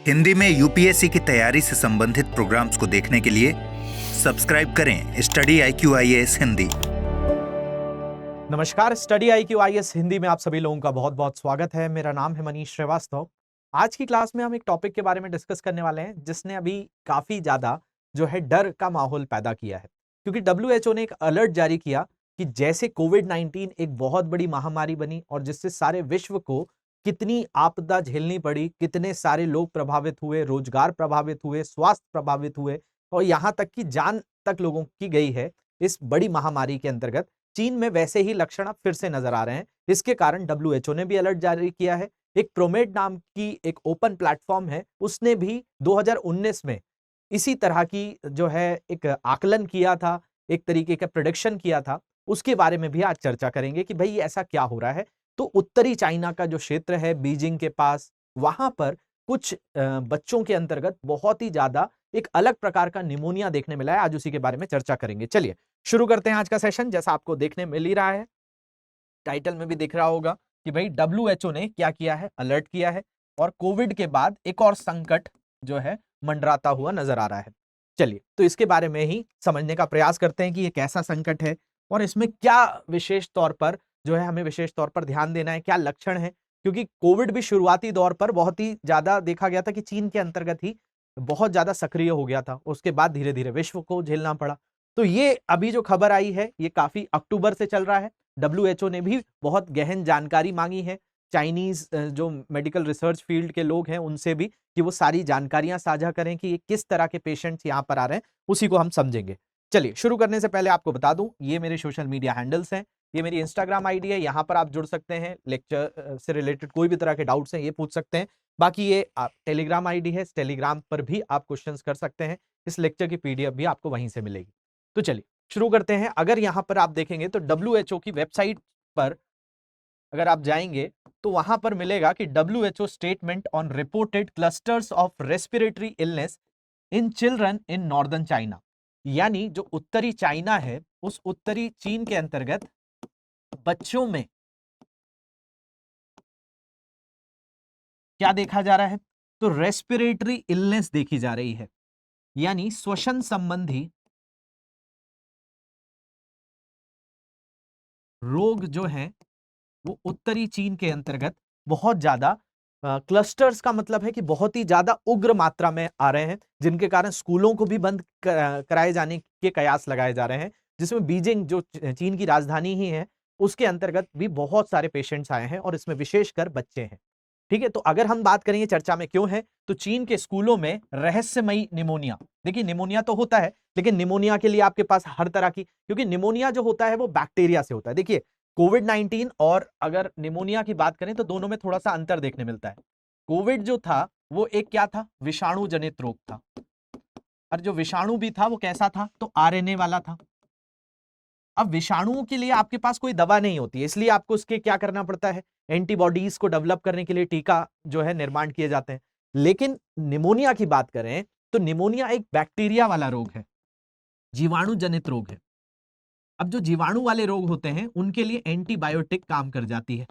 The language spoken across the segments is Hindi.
हिंदी में यूपीएससी की तैयारी से संबंधित प्रोग्राम्स को देखने के लिए सब्सक्राइब करें स्टडी IQ IAS हिंदी। नमस्कार, स्टडी IQ IAS हिंदी में आप सभी लोगों का बहुत बहुत स्वागत है। मेरा नाम है मनीष श्रीवास्तव। आज की क्लास में हम एक टॉपिक के बारे में डिस्कस करने वाले हैं जिसने अभी काफी ज्यादा जो है डर का माहौल पैदा किया है, क्योंकि WHO ने एक अलर्ट जारी किया कि जैसे कोविड-19 एक बहुत बड़ी महामारी बनी और जिससे सारे विश्व को कितनी आपदा झेलनी पड़ी, कितने सारे लोग प्रभावित हुए, रोजगार प्रभावित हुए, स्वास्थ्य प्रभावित हुए और यहाँ तक कि जान तक लोगों की गई है। इस बड़ी महामारी के अंतर्गत चीन में वैसे ही लक्षण अब फिर से नजर आ रहे हैं। इसके कारण WHO ने भी अलर्ट जारी किया है। एक प्रोमेड नाम की एक ओपन प्लेटफॉर्म है, उसने भी 2019 में इसी तरह की जो है एक आकलन किया था, एक तरीके का प्रेडिक्शन किया था। उसके बारे में भी आज चर्चा करेंगे कि भाई ऐसा क्या हो रहा है। तो उत्तरी चाइना का जो क्षेत्र है बीजिंग के पास, वहां पर कुछ बच्चों के अंतर्गत बहुत ही ज्यादा एक अलग प्रकार का निमोनिया देखने मिला है। आज उसी के बारे में चर्चा करेंगे। चलिए शुरू करते हैं आज का सेशन। जैसा आपको देखने मिल ही रहा है, टाइटल में भी दिख रहा होगा कि भाई WHO ने क्या किया है, अलर्ट किया है और कोविड के बाद एक और संकट जो है मंडराता हुआ नजर आ रहा है। चलिए तो इसके बारे में ही समझने का प्रयास करते हैं कि ये कैसा संकट है और इसमें क्या विशेष तौर पर जो है हमें विशेष तौर पर ध्यान देना है, क्या लक्षण है। क्योंकि कोविड भी शुरुआती दौर पर बहुत ही ज्यादा देखा गया था कि चीन के अंतर्गत ही बहुत ज्यादा सक्रिय हो गया था, उसके बाद धीरे धीरे विश्व को झेलना पड़ा। तो ये अभी जो खबर आई है ये काफी अक्टूबर से चल रहा है। WHO ने भी बहुत गहन जानकारी मांगी है चाइनीज जो मेडिकल रिसर्च फील्ड के लोग हैं उनसे भी, कि वो सारी जानकारियां साझा करें कि ये किस तरह के पेशेंट्स यहाँ पर आ रहे हैं, उसी को हम समझेंगे। चलिए शुरू करने से पहले आपको बता दूं, ये मेरे सोशल मीडिया हैंडल्स हैं, ये मेरी इंस्टाग्राम आईडी है, यहाँ पर आप जुड़ सकते हैं, लेक्चर से रिलेटेड कोई भी तरह के डाउट्स हैं ये पूछ सकते हैं। बाकी ये टेलीग्राम आईडी है, टेलीग्राम पर भी आप क्वेश्चंस कर सकते हैं। इस लेक्चर की PDF भी आपको वहीं से मिलेगी। तो चलिए शुरू करते हैं। अगर यहाँ पर आप देखेंगे तो WHO की वेबसाइट पर अगर आप जाएंगे तो वहां पर मिलेगा कि WHO statement on reported clusters of respiratory illness in children in northern China, यानी जो उत्तरी चाइना है उस उत्तरी चीन के अंतर्गत बच्चों में क्या देखा जा रहा है, तो रेस्पिरेटरी इलनेस देखी जा रही है, यानी श्वसन संबंधी रोग जो हैं वो उत्तरी चीन के अंतर्गत बहुत ज्यादा क्लस्टर्स का मतलब है कि बहुत ही ज्यादा उग्र मात्रा में आ रहे हैं, जिनके कारण स्कूलों को भी बंद कराए जाने के कयास लगाए जा रहे हैं, जिसमें बीजिंग जो चीन की राजधानी ही है उसके अंतर्गत भी बहुत सारे पेशेंट्स आए हैं और इसमें विशेषकर बच्चे हैं। ठीक है, तो अगर हम बात करेंगे चर्चा में क्यों है, तो चीन के स्कूलों में रहस्यमयी निमोनिया, देखिए निमोनिया तो होता है लेकिन निमोनिया के लिए आपके पास हर तरह की, क्योंकि निमोनिया जो होता है वो बैक्टीरिया से होता है। देखिए कोविड-19 और अगर निमोनिया की बात करें तो दोनों में थोड़ा सा अंतर देखने मिलता है। कोविड जो था वो एक क्या था, विषाणु जनित रोग था, और जो विषाणु भी था वो कैसा था, तो RNA वाला था। अब विषाणुओं के लिए आपके पास कोई दवा नहीं होती है, इसलिए आपको उसके क्या करना पड़ता है, एंटीबॉडीज को डेवलप करने के लिए टीका जो है निर्माण किए जाते हैं। लेकिन निमोनिया की बात करें तो निमोनिया एक बैक्टीरिया वाला रोग है, जीवाणु जनित रोग है। अब जो जीवाणु वाले रोग होते हैं उनके लिए एंटीबायोटिक काम कर जाती है,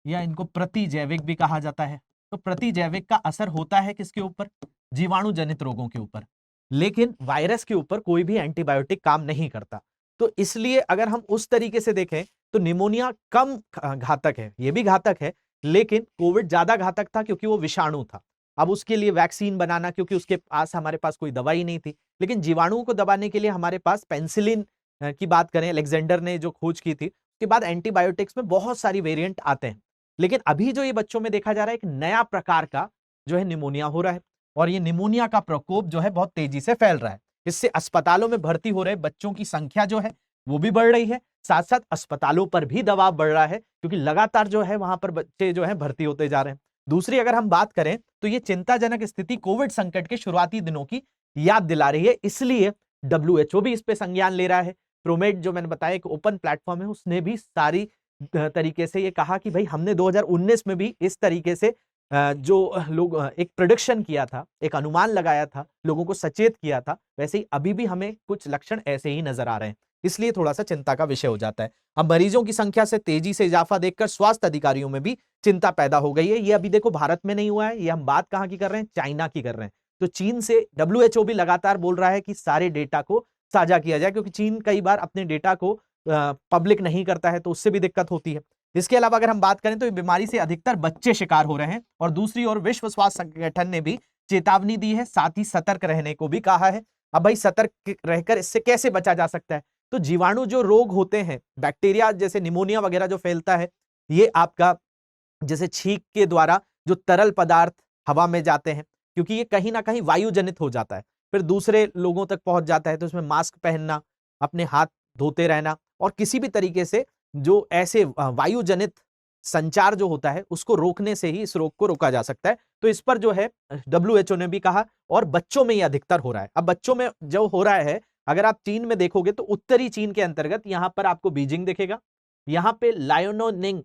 या इनको प्रतिजैविक भी कहा जाता है। तो प्रतिजैविक का असर होता है किसके ऊपर, जीवाणु जनित रोगों के ऊपर, लेकिन वायरस के ऊपर कोई भी एंटीबायोटिक काम नहीं करता। तो इसलिए अगर हम उस तरीके से देखें तो निमोनिया कम घातक है, यह भी घातक है, लेकिन कोविड ज्यादा घातक था क्योंकि वो विषाणु था। अब उसके लिए वैक्सीन बनाना, क्योंकि उसके पास हमारे पास कोई दवाई नहीं थी, लेकिन जीवाणुओं को दबाने के लिए हमारे पास पेनिसिलिन की बात करें, अलेक्जेंडर ने जो खोज की थी, उसके बाद एंटीबायोटिक्स में बहुत सारी वेरिएंट आते हैं। लेकिन अभी जो ये बच्चों में देखा जा रहा है एक नया प्रकार का जो है निमोनिया हो रहा है, और ये निमोनिया का प्रकोप जो है बहुत तेजी से फैल रहा है। इससे अस्पतालों में भर्ती हो रहे बच्चों की संख्या जो है वो भी बढ़ रही है, साथ साथ अस्पतालों पर भी दबाव बढ़ रहा है, क्योंकि लगातार जो है वहां पर बच्चे जो है भर्ती होते जा रहे हैं। दूसरी अगर हम बात करें तो ये चिंताजनक स्थिति कोविड संकट के शुरुआती दिनों की याद दिला रही है, इसलिए WHO भी इस पे संज्ञान ले रहा है। प्रोमेड जो मैंने बताया एक ओपन प्लेटफॉर्म है, उसने भी सारी तरीके से ये कहा कि भाई हमने 2019 में भी इस तरीके से जो लोग एक प्रेडिक्शन किया था, एक अनुमान लगाया था, लोगों को सचेत किया था, वैसे ही अभी भी हमें कुछ लक्षण ऐसे ही नजर आ रहे हैं। इसलिए थोड़ा सा चिंता का विषय हो जाता है। अब मरीजों की संख्या से तेजी से इजाफा देखकर स्वास्थ्य अधिकारियों में भी चिंता पैदा हो गई है। ये अभी देखो भारत में नहीं हुआ है, ये हम बात कहाँ की कर रहे हैं, चाइना की कर रहे हैं। तो चीन से WHO भी लगातार बोल रहा है कि सारे डेटा को साझा किया जाए, क्योंकि चीन कई बार अपने डेटा को पब्लिक नहीं करता है, तो उससे भी दिक्कत होती है। इसके अलावा अगर हम बात करें तो इस बीमारी से अधिकतर बच्चे शिकार हो रहे हैं, और दूसरी ओर विश्व स्वास्थ्य संगठन ने भी चेतावनी दी है, साथ ही सतर्क रहने को भी कहा है। अब भाई सतर्क रहकर इससे कैसे बचा जा सकता है? तो जीवाणु जो रोग होते हैं, बैक्टीरिया जैसे निमोनिया वगैरह जो फैलता है, ये आपका जैसे छींक के द्वारा जो तरल पदार्थ हवा में जाते हैं, क्योंकि ये कहीं ना कहीं वायु जनित हो जाता है, फिर दूसरे लोगों तक पहुंच जाता है, तो इसमें मास्क पहनना, अपने हाथ धोते रहना, और किसी भी तरीके से जो ऐसे वायु जनित संचार जो होता है उसको रोकने से ही इस रोग को रोका जा सकता है। तो इस पर जो है WHO ने भी कहा, और बच्चों में ये अधिकतर हो रहा है। अब बच्चों में जो हो रहा है, अगर आप चीन में देखोगे तो उत्तरी चीन के अंतर्गत यहां पर आपको बीजिंग दिखेगा, यहां पे लायोनोनिंग,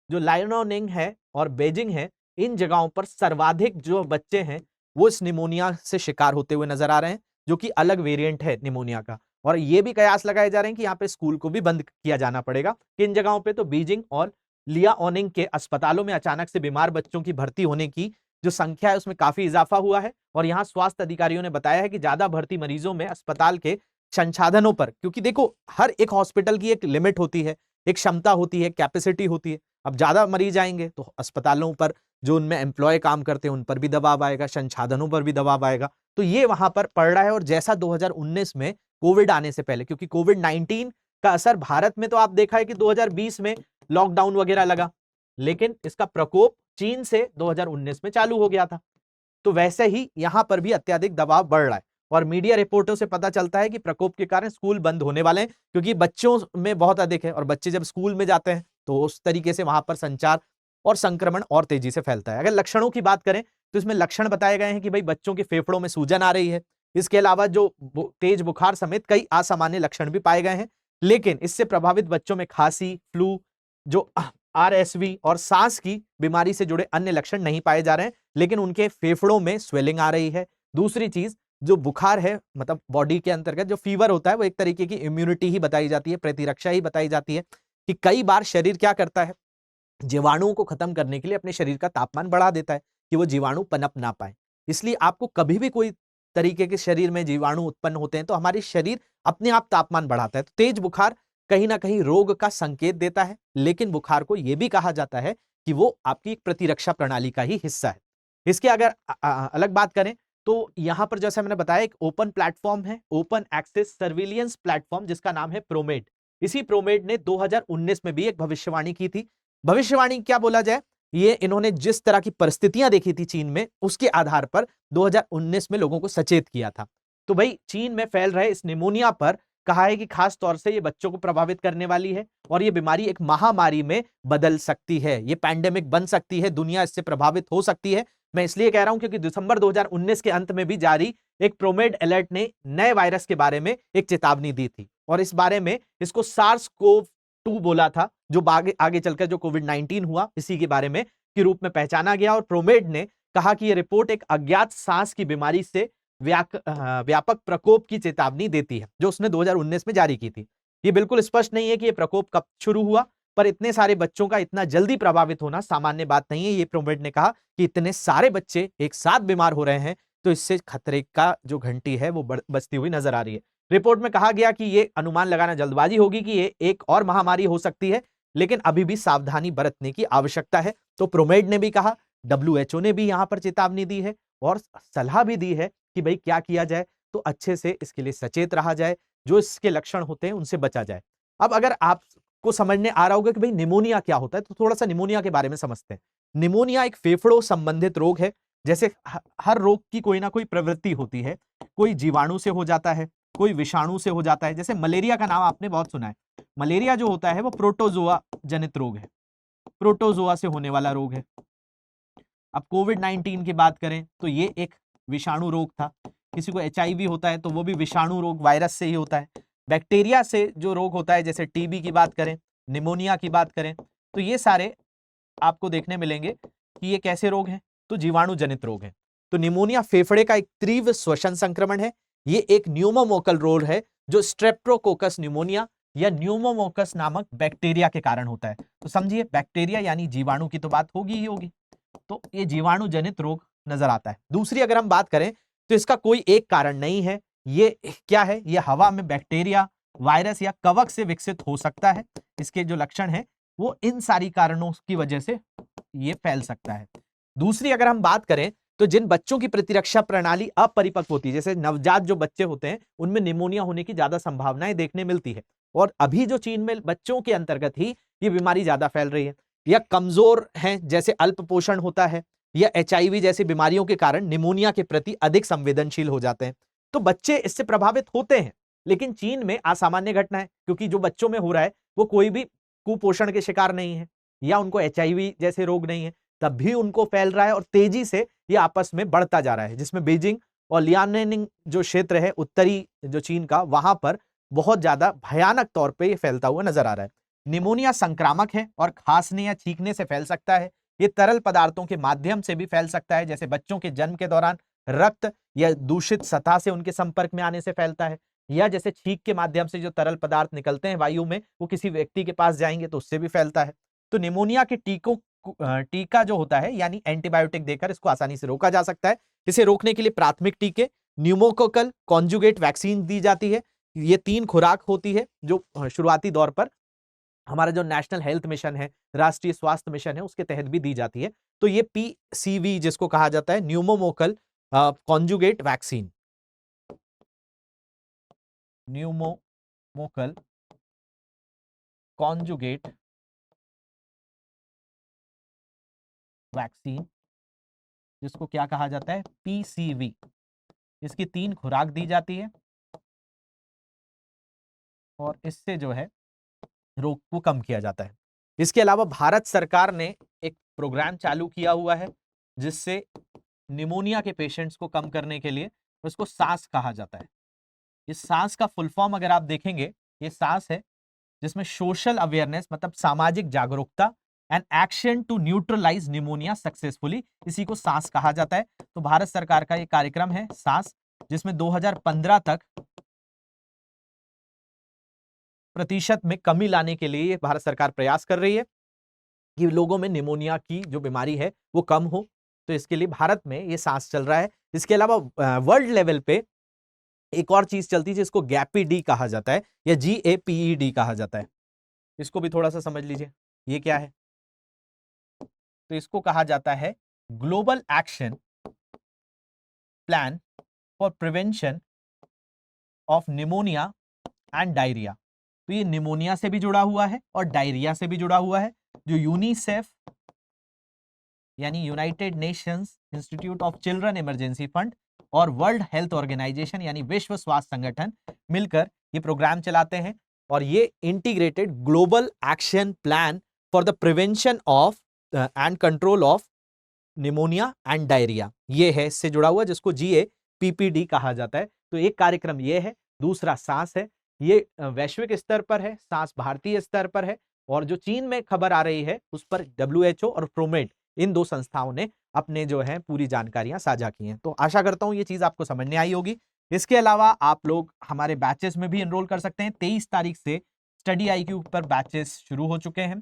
जो लायोनोनिंग है और बेजिंग है, इन जगहों पर सर्वाधिक जो बच्चे हैं वो इस निमोनिया से शिकार होते हुए नजर आ रहे हैं, जो कि अलग वेरिएंट है निमोनिया का। और ये भी कयास लगाए जा रहे हैं कि यहाँ पे स्कूल को भी बंद किया जाना पड़ेगा। किन जगहों पे? तो बीजिंग और लियाओनिंग के अस्पतालों में अचानक से बीमार बच्चों की भर्ती होने की जो संख्या है उसमें काफी इजाफा हुआ है, और यहाँ स्वास्थ्य अधिकारियों ने बताया है कि ज्यादा भर्ती मरीजों में अस्पताल के संसाधनों पर, क्योंकि देखो हर एक हॉस्पिटल की एक लिमिट होती है, एक क्षमता होती है, कैपेसिटी होती है। अब ज्यादा मरीज आएंगे तो अस्पतालों पर जो उनमें एम्प्लॉय काम करते हैं उन पर भी दबाव आएगा, संसाधनों पर भी दबाव आएगा। तो ये वहां पर पड़ रहा है। और जैसा 2019 में कोविड आने से पहले, क्योंकि कोविड-19 का असर भारत में तो आप देखा है कि 2020 में लॉकडाउन वगैरह लगा, लेकिन इसका प्रकोप चीन से 2019 में चालू हो गया था। तो वैसे ही यहां पर भी अत्यधिक दबाव बढ़ रहा है, और मीडिया रिपोर्टों से पता चलता है कि प्रकोप के कारण स्कूल बंद होने वाले हैं, क्योंकि बच्चों में बहुत अधिक है, और बच्चे जब स्कूल में जाते हैं तो उस तरीके से वहां पर संचार और संक्रमण और तेजी से फैलता है। अगर लक्षणों की बात करें तो इसमें लक्षण बताए गए हैं कि भाई बच्चों के फेफड़ों में सूजन आ रही है, इसके अलावा जो तेज बुखार समेत कई असामान्य लक्षण भी पाए गए हैं। लेकिन इससे प्रभावित बच्चों में खांसी, फ्लू, जो RSV और सांस की बीमारी से जुड़े अन्य लक्षण नहीं पाए जा रहे हैं, लेकिन उनके फेफड़ों में स्वेलिंग आ रही है। दूसरी चीज, जो बुखार है, मतलब बॉडी के अंतर्गत जो फीवर होता है, वो एक तरीके की इम्यूनिटी ही बताई जाती है, प्रतिरक्षा ही बताई जाती है, कि कई बार शरीर क्या करता है, जीवाणुओं को खत्म करने के लिए अपने शरीर का तापमान बढ़ा देता है कि वो जीवाणु पनप ना पाए। इसलिए आपको कभी भी कोई तरीके के शरीर में जीवाणु उत्पन्न होते हैं तो हमारी शरीर अपने आप तापमान बढ़ाता है। तो तेज बुखार कहीं ना कहीं रोग का संकेत देता है, लेकिन बुखार को यह भी कहा जाता है कि वो आपकी एक प्रतिरक्षा प्रणाली का ही हिस्सा है। इसके अगर अलग बात करें तो यहां पर जैसा मैंने बताया एक ओपन प्लेटफॉर्म है, ओपन एक्सेस सर्विलियंस प्लेटफॉर्म, जिसका नाम है प्रोमेड। इसी प्रोमेड ने 2019 में भी एक भविष्यवाणी की थी। भविष्यवाणी क्या बोला जाए, ये इन्होंने जिस तरह की परिस्थितियां देखी थी चीन में, उसके आधार पर 2019 में लोगों को सचेत किया था। तो भाई चीन में फैल रहे इस निमोनिया पर कहा है कि खास तौर से ये बच्चों को प्रभावित करने वाली है, और ये बीमारी एक महामारी में बदल सकती है, ये पैंडेमिक बन सकती है, दुनिया इससे प्रभावित हो सकती है। मैं इसलिए कह रहा हूं क्योंकि दिसंबर 2019 के अंत में भी जारी एक प्रोमेड अलर्ट ने नए वायरस के बारे में एक चेतावनी दी थी, और इस बारे में इसको SARS-CoV-2 बोला था, जो आगे चलकर जो कोविड-19 हुआ इसी के बारे में के रूप में पहचाना गया। और प्रोमेड ने कहा कि यह रिपोर्ट एक अज्ञात सांस की बीमारी से व्यापक प्रकोप की चेतावनी देती है, जो उसने 2019 में जारी की थी। ये बिल्कुल स्पष्ट नहीं है कि यह प्रकोप कब शुरू हुआ, पर इतने सारे बच्चों का इतना जल्दी प्रभावित होना सामान्य बात नहीं है। ये प्रोमेड ने कहा कि इतने सारे बच्चे एक साथ बीमार हो रहे हैं, तो इससे खतरे का जो घंटी है वो बजती हुई नजर आ रही है। रिपोर्ट में कहा गया कि ये अनुमान लगाना जल्दबाजी होगी कि ये एक और महामारी हो सकती है, लेकिन अभी भी सावधानी बरतने की आवश्यकता है। तो प्रोमेड ने भी कहा, WHO ने भी यहां पर चेतावनी दी है और सलाह भी दी है कि भाई क्या किया जाए, तो अच्छे से इसके लिए सचेत रहा जाए, जो इसके लक्षण होते हैं उनसे बचा जाए। अब अगर आपको समझने आ रहा होगा कि भाई निमोनिया क्या होता है, तो थोड़ा सा निमोनिया के बारे में समझते हैं। निमोनिया एक फेफड़ों संबंधित रोग है। जैसे हर रोग की कोई ना कोई प्रवृत्ति होती है, कोई जीवाणु से हो जाता है, कोई विषाणु से हो जाता है। जैसे मलेरिया का नाम आपने बहुत सुना है। मलेरिया जो होता है वो प्रोटोजोआ जनित रोग है, प्रोटोजोआ से होने वाला रोग है। अब कोविड-19 की बात करें तो ये एक विषाणु रोग था। किसी को HIV होता है तो वो भी विषाणु रोग, वायरस से ही होता है। बैक्टीरिया से जो रोग होता है, जैसे TB की बात करें, निमोनिया की बात करें, तो ये सारे आपको देखने मिलेंगे कि ये कैसे रोग हैं, तो जीवाणु जनित रोग हैं। तो निमोनिया फेफड़े का एक तीव्र श्वसन संक्रमण है। ये एक न्यूमोकोकल रोग है जो स्ट्रेप्टोकोकस न्यूमोनिया या न्यूमोमोकस नामक बैक्टीरिया के कारण होता है। तो समझिए, बैक्टीरिया यानी जीवाणु की तो बात होगी ही होगी, तो ये जीवाणु जनित रोग नजर आता है। दूसरी अगर हम बात करें तो इसका कोई एक कारण नहीं है। ये क्या है? ये हवा में बैक्टीरिया, वायरस या कवक से विकसित हो सकता है। इसके जो लक्षण है वो इन सारी कारणों की वजह से ये फैल सकता है। दूसरी अगर हम बात करें तो जिन बच्चों की प्रतिरक्षा प्रणाली अपरिपक्व होती है, जैसे नवजात जो बच्चे होते हैं, उनमें निमोनिया होने की ज्यादा संभावनाएं देखने मिलती है। और अभी जो चीन में बच्चों के अंतर्गत ही ये बीमारी ज्यादा फैल रही है, या कमजोर हैं, जैसे अल्प पोषण होता है, या HIV जैसी बीमारियों के कारण निमोनिया के प्रति अधिक संवेदनशील हो जाते हैं। तो बच्चे इससे प्रभावित होते हैं, लेकिन चीन में असामान्य घटना है, क्योंकि जो बच्चों में हो रहा है वो कोई भी कुपोषण के शिकार नहीं है या उनको HIV जैसे रोग नहीं है, तब भी उनको फैल रहा है और तेजी से ये आपस में बढ़ता जा रहा है, जिसमें बीजिंग और लियानिंग जो क्षेत्र है उत्तरी जो चीन का, वहां पर बहुत ज्यादा भयानक तौर पे ये फैलता हुआ नजर आ रहा है। निमोनिया संक्रामक है और खांसने या छींकने से फैल सकता है। ये तरल पदार्थों के माध्यम से भी फैल सकता है, जैसे बच्चों के जन्म के दौरान रक्त या दूषित सतह से उनके संपर्क में आने से फैलता है, या जैसे छींक के माध्यम से जो तरल पदार्थ निकलते हैं वायु में, वो किसी व्यक्ति के पास जाएंगे तो उससे भी फैलता है। तो निमोनिया के टीका जो होता है, यानी एंटीबायोटिक देकर इसको आसानी से रोका जा सकता है। इसे रोकने के लिए प्राथमिक टीके, न्यूमोकोकल कॉन्जुगेट वैक्सीन दी जाती है। ये 3 खुराक होती है जो शुरुआती दौर पर हमारा जो नेशनल हेल्थ मिशन है, राष्ट्रीय स्वास्थ्य मिशन है, उसके तहत भी दी जाती है। तो ये PCV जिसको कहा जाता है, pneumococcal conjugate vaccine, pneumococcal conjugate vaccine, जिसको क्या कहा जाता है? PCV। इसकी 3 खुराक दी जाती है और इससे जो है रोग को कम किया जाता है। इसके अलावा भारत सरकार ने एक प्रोग्राम चालू किया हुआ है जिससे निमोनिया के पेशेंट्स को कम करने के लिए, उसको सांस कहा जाता है। इस सांस का फुल फॉर्म अगर आप देखेंगे, ये सांस है जिसमें सोशल अवेयरनेस मतलब सामाजिक जागरूकता and action to neutralize pneumonia successfully, इसी को सांस कहा जाता है। तो भारत सरकार का ये कार्यक्रम है सांस, जिसमें 2015 तक प्रतिशत में कमी लाने के लिए भारत सरकार प्रयास कर रही है कि लोगों में निमोनिया की जो बीमारी है वो कम हो। तो इसके लिए भारत में ये सांस चल रहा है। इसके अलावा वर्ल्ड लेवल पे एक और चीज चलती है जिसको गैपीडी कहा जाता है या GAPED कहा जाता है। इसको भी थोड़ा सा समझ लीजिए, ये क्या है? तो इसको कहा जाता है global action plan for prevention of pneumonia and diarrhoea. तो ये निमोनिया से भी जुड़ा हुआ है और डायरिया से भी जुड़ा हुआ है, जो यूनिसेफ यानी United Nations institute of children emergency fund और वर्ल्ड हेल्थ ऑर्गेनाइजेशन यानी विश्व स्वास्थ्य संगठन मिलकर ये प्रोग्राम चलाते हैं। और ये integrated global action plan for the prevention of and control of pneumonia and diarrhoea, ये है इससे जुड़ा हुआ, जिसको GAPPD कहा जाता है। तो एक कार्यक्रम ये है, दूसरा सांस है। ये वैश्विक स्तर पर है, सांस भारतीय स्तर पर है, और जो चीन में खबर आ रही है उस पर WHO और प्रोमेड, इन 2 संस्थाओं ने अपने जो है पूरी जानकारियां साझा की हैं। तो आशा करता हूं ये चीज आपको समझ में आई होगी। इसके अलावा आप लोग हमारे बैचेस में भी एनरोल कर सकते हैं। 23 तारीख से स्टडी IQ पर बैचेस शुरू हो चुके हैं।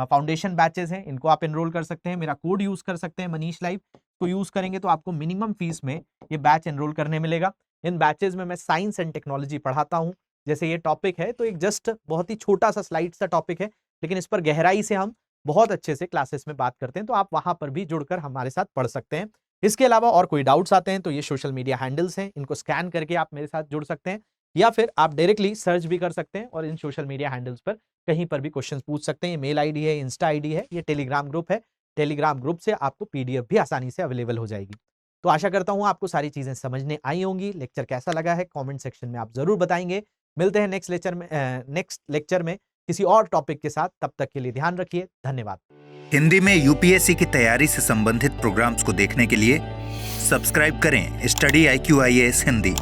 फाउंडेशन बैचेस हैं, इनको आप एनरोल कर सकते हैं। मेरा कोड यूज कर सकते हैं मनीष लाइव को यूज करेंगे तो आपको मिनिमम फीस में ये बैच एनरोल करने मिलेगा। इन बैचेस में मैं साइंस एंड टेक्नोलॉजी पढ़ाता हूँ। जैसे ये टॉपिक है तो एक जस्ट बहुत ही छोटा सा स्लाइड सा टॉपिक है, लेकिन इस पर गहराई से हम बहुत अच्छे से क्लासेस में बात करते हैं, तो आप वहां पर भी जुड़कर हमारे साथ पढ़ सकते हैं। इसके अलावा और कोई डाउट्स आते हैं तो ये सोशल मीडिया हैंडल्स हैं, इनको स्कैन करके आप मेरे साथ जुड़ सकते हैं, या फिर आप डायरेक्टली सर्च भी कर सकते हैं और इन सोशल मीडिया हैंडल्स पर कहीं पर भी क्वेश्चंस पूछ सकते हैं। ये मेल ID है, इंस्टा ID है, ये टेलीग्राम ग्रुप है। टेलीग्राम ग्रुप से आपको PDF भी आसानी से अवेलेबल हो जाएगी। तो आशा करता हूं आपको सारी चीजें समझने आई होंगी। लेक्चर कैसा लगा है कमेंट सेक्शन में आप जरूर बताएंगे। मिलते हैं नेक्स्ट लेक्चर में किसी और टॉपिक के साथ। तब तक के लिए ध्यान रखिए, धन्यवाद। हिंदी में UPSC की तैयारी से संबंधित प्रोग्राम्स को देखने के लिए सब्सक्राइब करें स्टडी IQ IAS हिंदी।